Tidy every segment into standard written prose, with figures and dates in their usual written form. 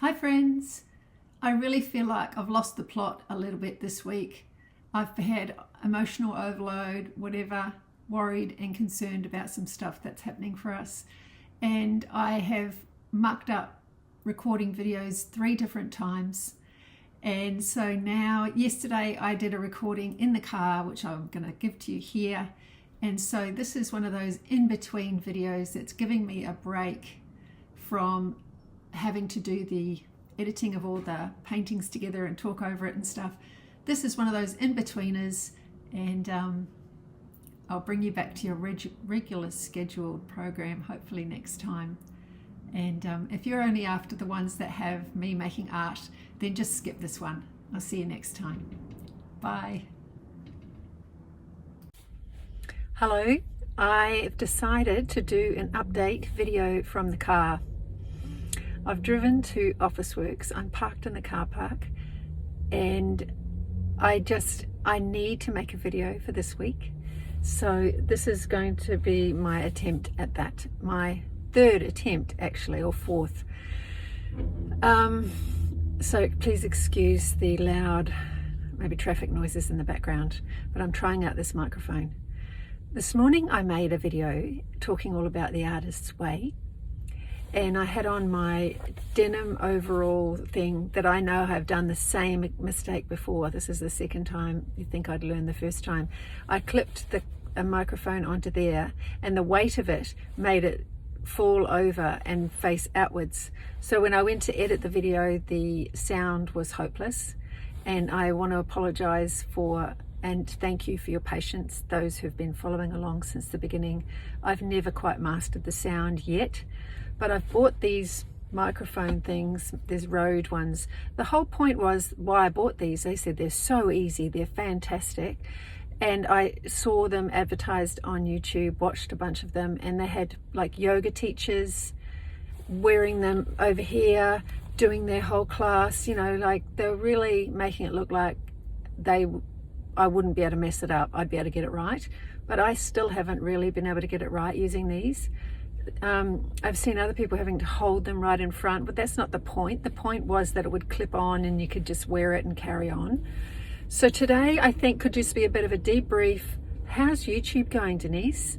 Hi friends, I really feel like I've lost the plot a little bit this week. I've had emotional overload, whatever, worried and concerned about some stuff that's happening for us. And I have mucked up recording videos 3 different times. And so now, yesterday I did a recording in the car, which I'm going to give to you here. And so this is one of those in-between videos that's giving me a break from having to do the editing of all the paintings together and talk over it and stuff. This is one of those in-betweeners, and I'll bring you back to your regular scheduled program hopefully next time. And if you're only after the ones that have me making art, then just skip this one. I'll see you next time. Bye. Hello, I've decided to do an update video from the car. I've driven to Officeworks. I'm parked in the car park, and I need to make a video for this week. So this is going to be my attempt at that. My 3rd attempt actually, or 4th. So please excuse the loud, maybe traffic noises in the background, but I'm trying out this microphone. This morning I made a video talking all about the artist's way. And I had on my denim overall thing that I know I've done the same mistake before. This is the 2nd time. You'd think I'd learned the 1st time. I clipped a microphone onto there, and the weight of it made it fall over and face outwards. So when I went to edit the video, the sound was hopeless. And I want to apologize for and thank you for your patience, those who've been following along since the beginning. I've never quite mastered the sound yet. But I've bought these microphone things, these Rode ones. The whole point was why I bought these. They said they're so easy, they're fantastic. And I saw them advertised on YouTube, watched a bunch of them, and they had like yoga teachers wearing them over here, doing their whole class, you know, like they're really making it look like I wouldn't be able to mess it up. I'd be able to get it right. But I still haven't really been able to get it right using these. I've seen other people having to hold them right in front, but that's not the point. The point was that it would clip on and you could just wear it and carry on. So today I think could just be a bit of a debrief. How's YouTube going, Denise?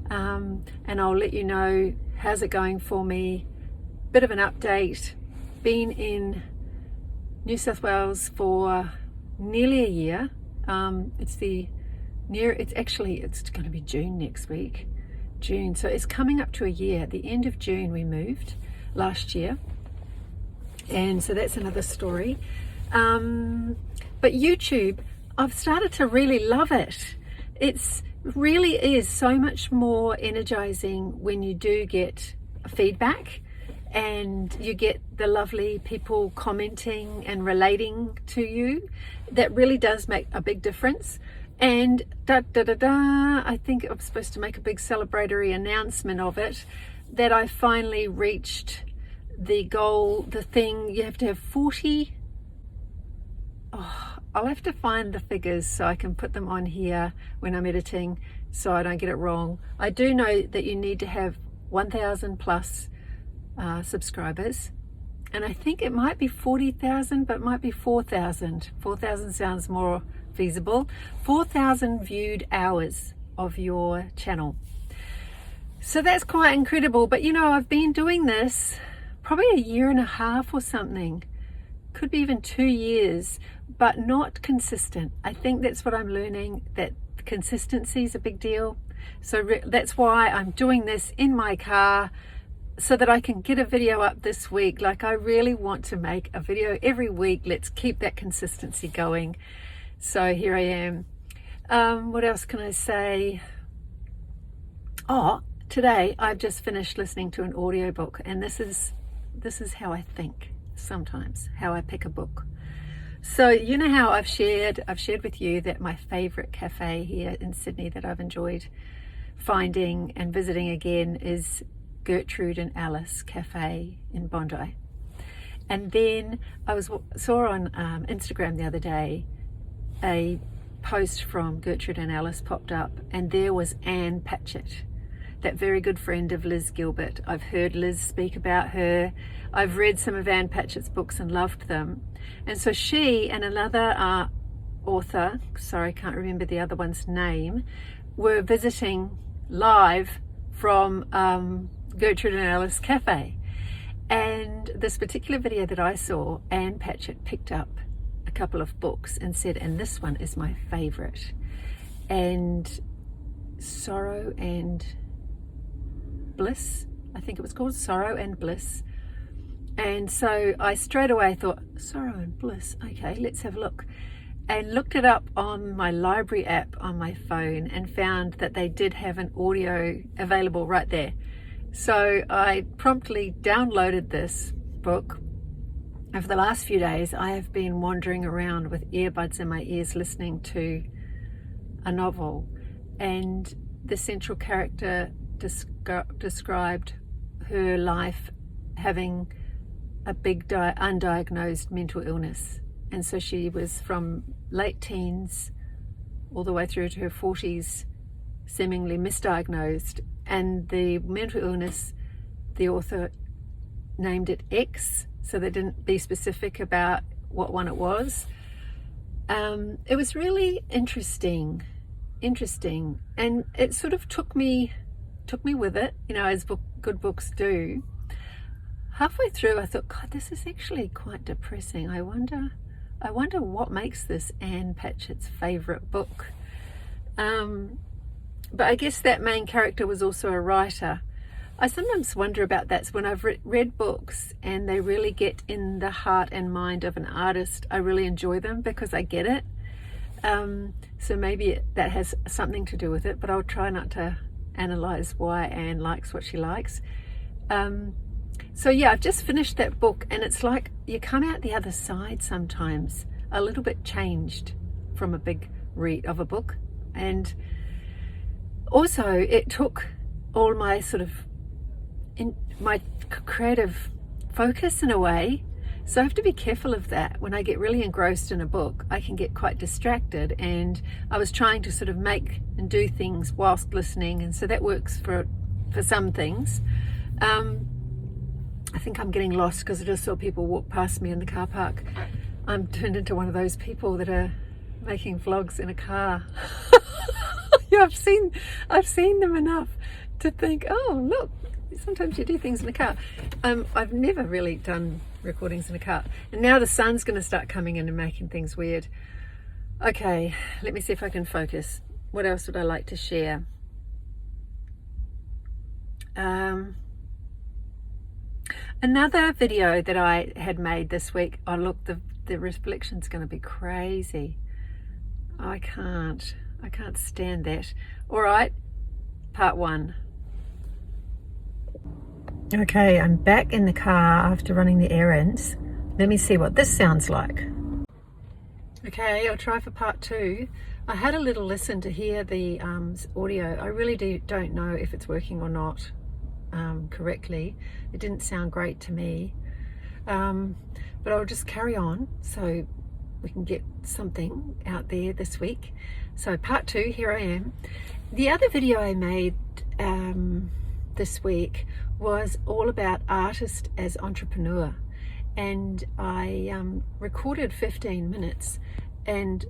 And I'll let you know how's it going for me. Bit of an update. Been in New South Wales for nearly a year. It's going to be June next week. June, so it's coming up to a year. At the end of June we moved last year, and so that's another story. But YouTube, I've started to really love it. It's really is so much more energizing when you do get feedback and you get the lovely people commenting and relating to you. That really does make a big difference. And I think I'm supposed to make a big celebratory announcement of it, that I finally reached the goal, the thing. You have to have 40. I'll have to find the figures so I can put them on here when I'm editing so I don't get it wrong. I do know that you need to have 1,000 plus subscribers. And I think it might be 40,000, but it might be 4,000. 4,000 sounds more feasible. 4,000 viewed hours of your channel. So that's quite incredible. But you know, I've been doing this probably a year and a half or something. Could be even 2 years, but not consistent. I think that's what I'm learning, that consistency is a big deal. So that's why I'm doing this in my car, so that I can get a video up this week. Like, I really want to make a video every week. Let's keep that consistency going. So here I am. What else can I say? Today I've just finished listening to an audiobook, and this is how I think sometimes, how I pick a book. So you know how I've shared with you that my favorite cafe here in Sydney that I've enjoyed finding and visiting again is Gertrude and Alice Cafe in Bondi. And then I saw on Instagram the other day a post from Gertrude and Alice popped up, and there was Anne Patchett. that very good friend of Liz Gilbert. I've heard Liz speak about her. I've read some of Ann Patchett's books and loved them. And so she and another author, sorry, I can't remember the other one's name, were visiting live from Gertrude and Alice Cafe. And this particular video that I saw, Ann Patchett picked up a couple of books and said, and this one is my favorite. And Sorrow and Bliss, I think it was called Sorrow and Bliss. And so I straight away thought, Sorrow and Bliss, okay, let's have a look. And looked it up on my library app on my phone and found that they did have an audio available right there. So I promptly downloaded this book. Over the last few days, I have been wandering around with earbuds in my ears listening to a novel, and the central character described her life having a big undiagnosed mental illness. And so she was from late teens all the way through to her 40s, seemingly misdiagnosed. And the mental illness, the author named it X, so they didn't be specific about what one it was. It was really interesting, and it sort of took me with it, you know, as good books do. Halfway through, I thought, God, this is actually quite depressing. I wonder what makes this Ann Patchett's favourite book. But I guess that main character was also a writer. I sometimes wonder about that. So when I've read books and they really get in the heart and mind of an artist, I really enjoy them because I get it. So maybe that has something to do with it, but I'll try not to analyse why Anne likes what she likes. So yeah, I've just finished that book, and it's like you come out the other side sometimes a little bit changed from a big read of a book. And also it took all my sort of my creative focus in a way. So I have to be careful of that. When I get really engrossed in a book, I can get quite distracted, and I was trying to sort of make and do things whilst listening, and so that works for some things. I think I'm getting lost because I just saw people walk past me in the car park. I'm turned into one of those people that are making vlogs in a car. Yeah, I've seen them enough to think, oh look, sometimes you do things in a car. I've never really done recordings in a car, and now the sun's going to start coming in and making things weird. Okay, let me see if I can focus. What else would I like to share? Another video that I had made this week. Oh look, the reflection's going to be crazy. I can't stand that. All right, part one. Okay, I'm back in the car after running the errands. Let me see what this sounds like. Okay, I'll try for part two. I had a little listen to hear the audio. I really don't know if it's working or not correctly. It didn't sound great to me. But I'll just carry on so we can get something out there this week. So part two, here I am. The other video I made this week was all about artist as entrepreneur, and I recorded 15 minutes, and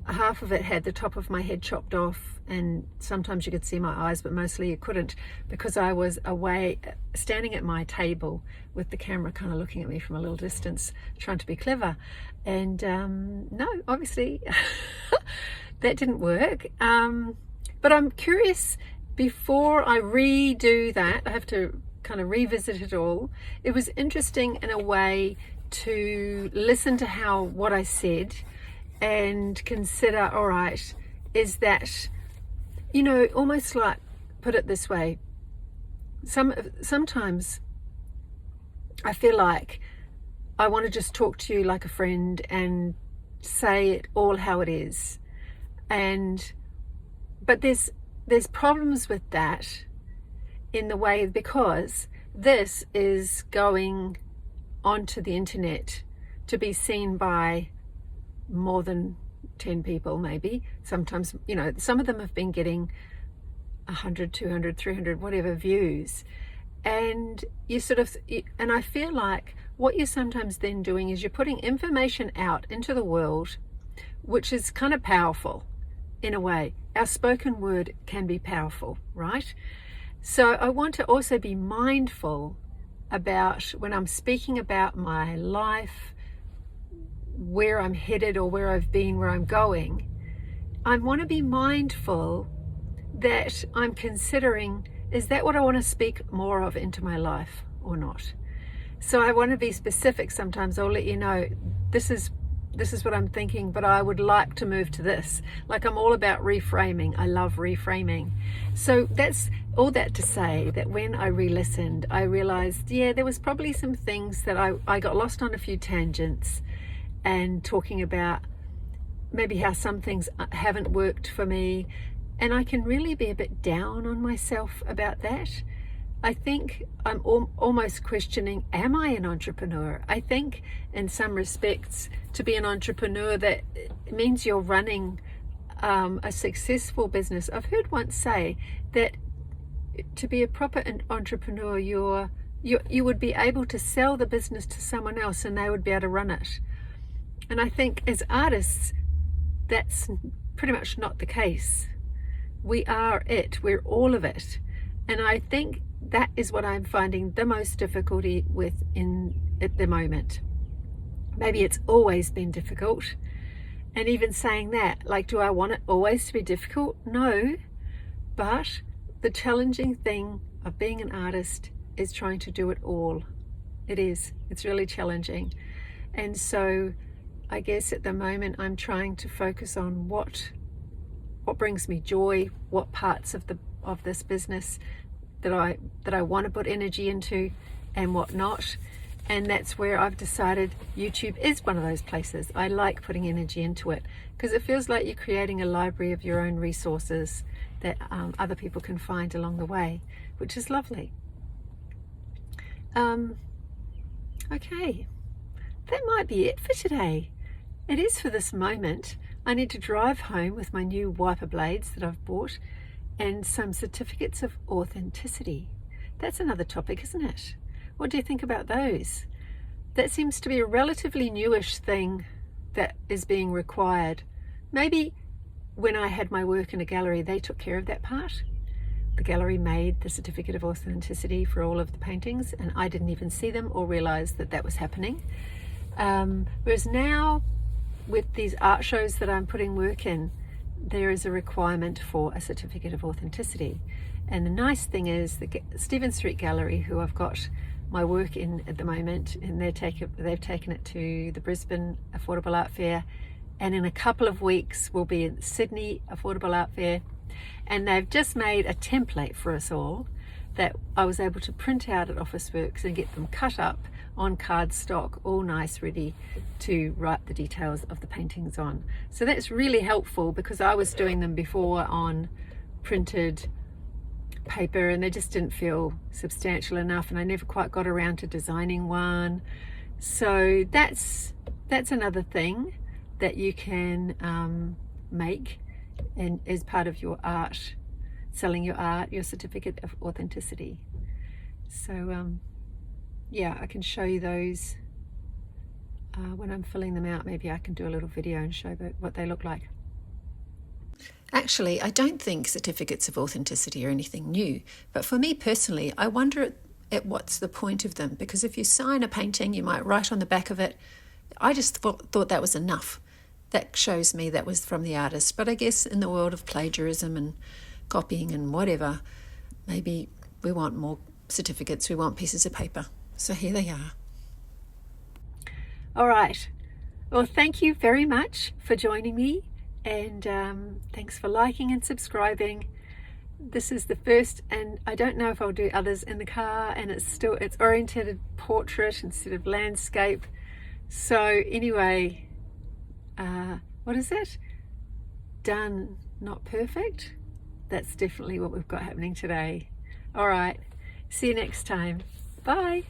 half of it had the top of my head chopped off, and sometimes you could see my eyes, but mostly you couldn't, because I was away standing at my table with the camera kind of looking at me from a little distance, trying to be clever. And no, obviously that didn't work. But I'm curious, before I redo that, I have to kind of revisit it all. It was interesting in a way to listen to what I said and consider, all right, is that, you know, almost like, put it this way, sometimes I feel like I want to just talk to you like a friend and say it all how it is. But there's problems with that in the way, because this is going onto the internet to be seen by more than 10 people maybe. Sometimes, you know, some of them have been getting 100, 200, 300, whatever views. And and I feel like what you're sometimes then doing is you're putting information out into the world, which is kind of powerful in a way. Our spoken word can be powerful, right? So I want to also be mindful about when I'm speaking about my life, where I'm headed or where I've been, where I'm going. I want to be mindful that I'm considering, is that what I want to speak more of into my life or not? So I want to be specific. Sometimes I'll let you know, this is what I'm thinking, but I would like to move to this. Like, I'm all about reframing. I love reframing. So that's all that to say that when I re-listened, I realized, yeah, there was probably some things that I got lost on a few tangents and talking about maybe how some things haven't worked for me. And I can really be a bit down on myself about that. I think I'm almost questioning, am I an entrepreneur? I think in some respects, to be an entrepreneur, that means you're running a successful business. I've heard once say that to be a proper entrepreneur, you would be able to sell the business to someone else and they would be able to run it. And I think as artists, that's pretty much not the case. We are it. We're all of it. And I think that is what I'm finding the most difficulty with at the moment. Maybe it's always been difficult. And even saying that, like, do I want it always to be difficult? No. But the challenging thing of being an artist is trying to do it all. It is. It's really challenging. And so I guess at the moment I'm trying to focus on what brings me joy, what parts of this business that I want to put energy into and what not. And that's where I've decided YouTube is one of those places. I like putting energy into it because it feels like you're creating a library of your own resources that other people can find along the way, which is lovely. Okay, that might be it for today. It is for this moment. I need to drive home with my new wiper blades that I've bought and some certificates of authenticity. That's another topic, isn't it? What do you think about those? That seems to be a relatively newish thing that is being required. Maybe when I had my work in a gallery, they took care of that part. The gallery made the certificate of authenticity for all of the paintings, and I didn't even see them or realize that that was happening. Whereas now, with these art shows that I'm putting work in, there is a requirement for a certificate of authenticity. And the nice thing is the Stephen Street Gallery, who I've got my work in at the moment, and they've taken it to the Brisbane Affordable Art Fair, and in a couple of weeks we'll be in Sydney Affordable Art Fair, and they've just made a template for us all that I was able to print out at Officeworks and get them cut up on cardstock, all nice, ready to write the details of the paintings on. So that's really helpful because I was doing them before on printed paper and they just didn't feel substantial enough, and I never quite got around to designing one. So that's another thing that you can make and as part of your art, selling your art, your certificate of authenticity. So yeah, I can show you those when I'm filling them out. Maybe I can do a little video and show what they look like. Actually, I don't think certificates of authenticity are anything new, but for me personally, I wonder at what's the point of them, because if you sign a painting, you might write on the back of it. I just thought that was enough. That shows me that was from the artist. But I guess in the world of plagiarism and copying and whatever, maybe we want more certificates, we want pieces of paper. So here they are. All right. Well, thank you very much for joining me, and thanks for liking and subscribing. This is the first, and I don't know if I'll do others in the car, and it's oriented portrait instead of landscape. So anyway, what is it? Done, not perfect. That's definitely what we've got happening today. All right. See you next time. Bye.